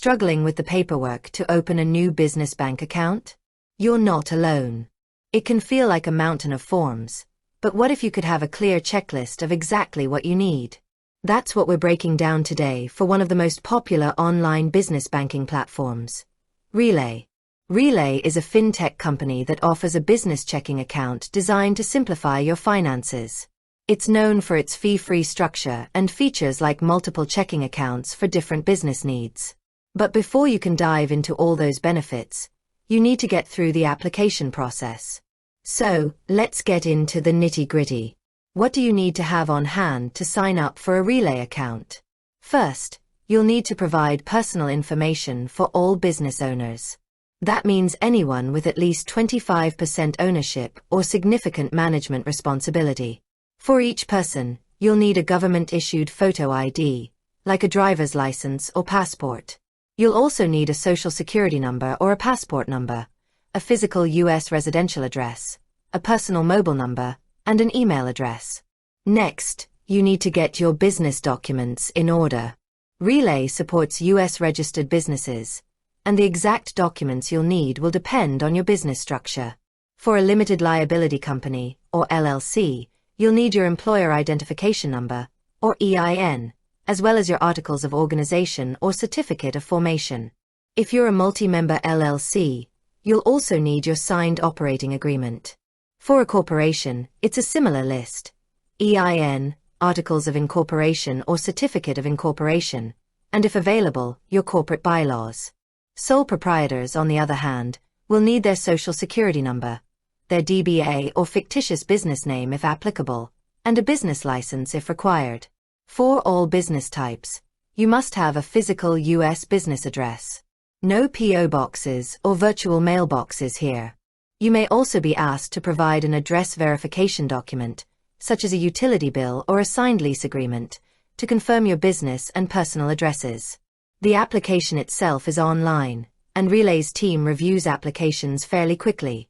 Struggling with the paperwork to open a new business bank account? You're not alone. It can feel like a mountain of forms, but what if you could have a clear checklist of exactly what you need? That's what we're breaking down today for one of the most popular online business banking platforms, Relay. Relay is a fintech company that offers a business checking account designed to simplify your finances. It's known for its fee-free structure and features like multiple checking accounts for different business needs. But before you can dive into all those benefits, you need to get through the application process. So, let's get into the nitty-gritty. What do you need to have on hand to sign up for a Relay account? First, you'll need to provide personal information for all business owners. That means anyone with at least 25% ownership or significant management responsibility. For each person, you'll need a government-issued photo ID, like a driver's license or passport. You'll also need a social security number or a passport number, a physical U.S. residential address, a personal mobile number, and an email address. Next, you need to get your business documents in order. Relay supports U.S.-registered businesses, and the exact documents you'll need will depend on your business structure. For a limited liability company, or LLC, you'll need your employer identification number, or EIN, as well as your articles of organization or certificate of formation. If you're a multi-member LLC, you'll also need your signed operating agreement. For a corporation, it's a similar list: EIN, articles of incorporation or certificate of incorporation, and if available, your corporate bylaws. Sole proprietors, on the other hand, will need their social security number, their DBA or fictitious business name if applicable, and a business license if required. For all business types, you must have a physical U.S. business address. No P.O. boxes or virtual mailboxes here. You may also be asked to provide an address verification document, such as a utility bill or a signed lease agreement, to confirm your business and personal addresses. The application itself is online, and Relay's team reviews applications fairly quickly,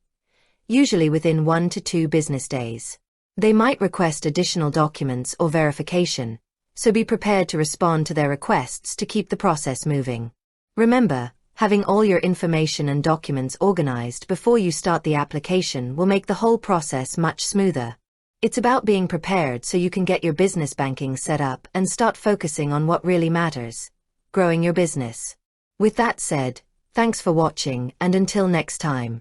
usually within 1 to 2 business days. They might request additional documents or verification, so be prepared to respond to their requests to keep the process moving. Remember, having all your information and documents organized before you start the application will make the whole process much smoother. It's about being prepared so you can get your business banking set up and start focusing on what really matters: growing your business. With that said, thanks for watching, and until next time.